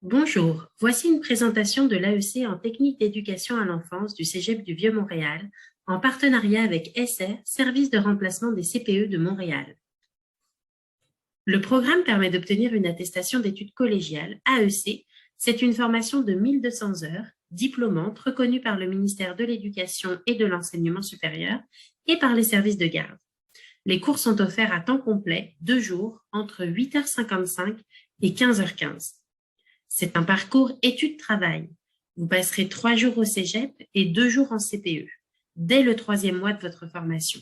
Bonjour, voici une présentation de l'AEC en technique d'éducation à l'enfance du Cégep du Vieux-Montréal en partenariat avec SR, Service de remplacement des CPE de Montréal. Le programme permet d'obtenir une attestation d'études collégiales, AEC. C'est une formation de 1200 heures, diplômante, reconnue par le ministère de l'Éducation et de l'Enseignement supérieur et par les services de garde. Les cours sont offerts à temps complet, 2 jours, entre 8h55 et 15h15. C'est un parcours études-travail. Vous passerez 3 jours au cégep et 2 jours en CPE, dès le 3e mois de votre formation.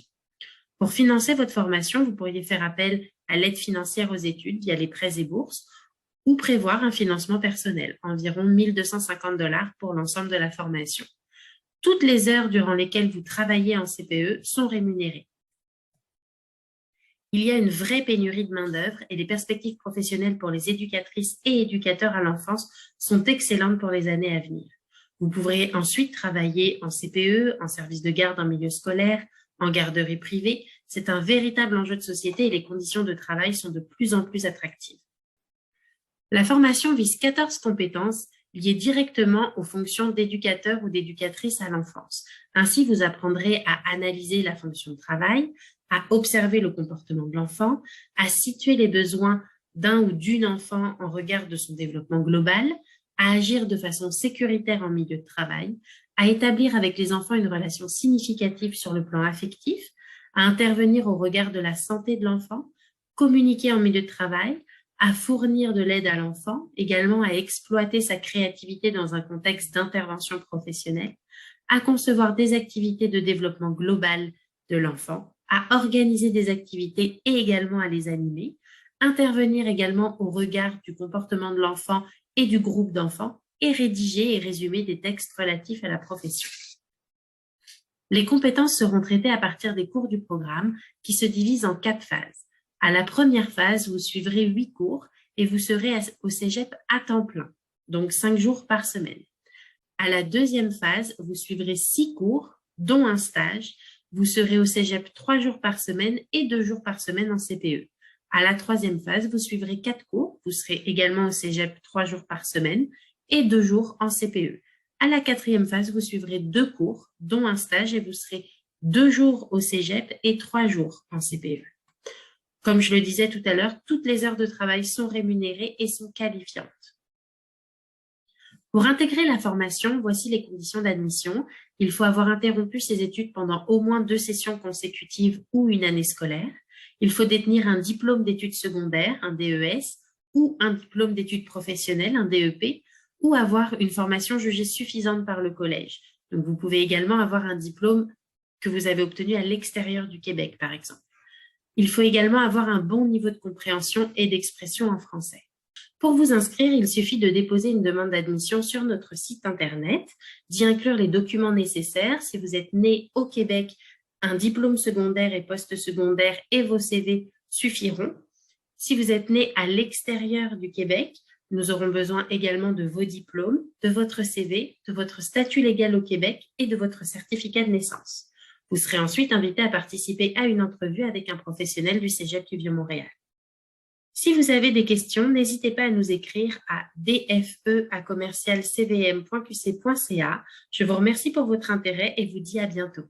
Pour financer votre formation, vous pourriez faire appel à l'aide financière aux études via les prêts et bourses ou prévoir un financement personnel, environ 1 250 $ pour l'ensemble de la formation. Toutes les heures durant lesquelles vous travaillez en CPE sont rémunérées. Il y a une vraie pénurie de main-d'œuvre et les perspectives professionnelles pour les éducatrices et éducateurs à l'enfance sont excellentes pour les années à venir. Vous pourrez ensuite travailler en CPE, en service de garde en milieu scolaire, en garderie privée. C'est un véritable enjeu de société et les conditions de travail sont de plus en plus attractives. La formation vise 14 compétences liées directement aux fonctions d'éducateur ou d'éducatrice à l'enfance. Ainsi, vous apprendrez à analyser la fonction de travail, à observer le comportement de l'enfant, à situer les besoins d'un ou d'une enfant en regard de son développement global, à agir de façon sécuritaire en milieu de travail, à établir avec les enfants une relation significative sur le plan affectif, à intervenir au regard de la santé de l'enfant, communiquer en milieu de travail, à fournir de l'aide à l'enfant, également à exploiter sa créativité dans un contexte d'intervention professionnelle, à concevoir des activités de développement global de l'enfant, à organiser des activités et également à les animer, intervenir également au regard du comportement de l'enfant et du groupe d'enfants et rédiger et résumer des textes relatifs à la profession. Les compétences seront traitées à partir des cours du programme qui se divisent en 4 phases. À la première phase, vous suivrez 8 cours et vous serez au cégep à temps plein, donc 5 jours par semaine. À la deuxième phase, vous suivrez 6 cours, dont un stage. Vous serez au cégep 3 jours par semaine et 2 jours par semaine en CPE. À la troisième phase, vous suivrez 4 cours. Vous serez également au cégep 3 jours par semaine et 2 jours en CPE. À la quatrième phase, vous suivrez 2 cours, dont un stage, et vous serez 2 jours au cégep et 3 jours en CPE. Comme je le disais tout à l'heure, toutes les heures de travail sont rémunérées et sont qualifiantes. Pour intégrer la formation, voici les conditions d'admission. Il faut avoir interrompu ses études pendant au moins 2 sessions consécutives ou une année scolaire. Il faut détenir un diplôme d'études secondaires, un DES, ou un diplôme d'études professionnelles, un DEP, ou avoir une formation jugée suffisante par le collège. Donc, vous pouvez également avoir un diplôme que vous avez obtenu à l'extérieur du Québec, par exemple. Il faut également avoir un bon niveau de compréhension et d'expression en français. Pour vous inscrire, il suffit de déposer une demande d'admission sur notre site Internet, d'y inclure les documents nécessaires. Si vous êtes né au Québec, un diplôme secondaire et post-secondaire et vos CV suffiront. Si vous êtes né à l'extérieur du Québec, nous aurons besoin également de vos diplômes, de votre CV, de votre statut légal au Québec et de votre certificat de naissance. Vous serez ensuite invité à participer à une entrevue avec un professionnel du Cégep du Vieux-Montréal. Si vous avez des questions, n'hésitez pas à nous écrire à dfe@cvm.qc.ca. Je vous remercie pour votre intérêt et vous dis à bientôt.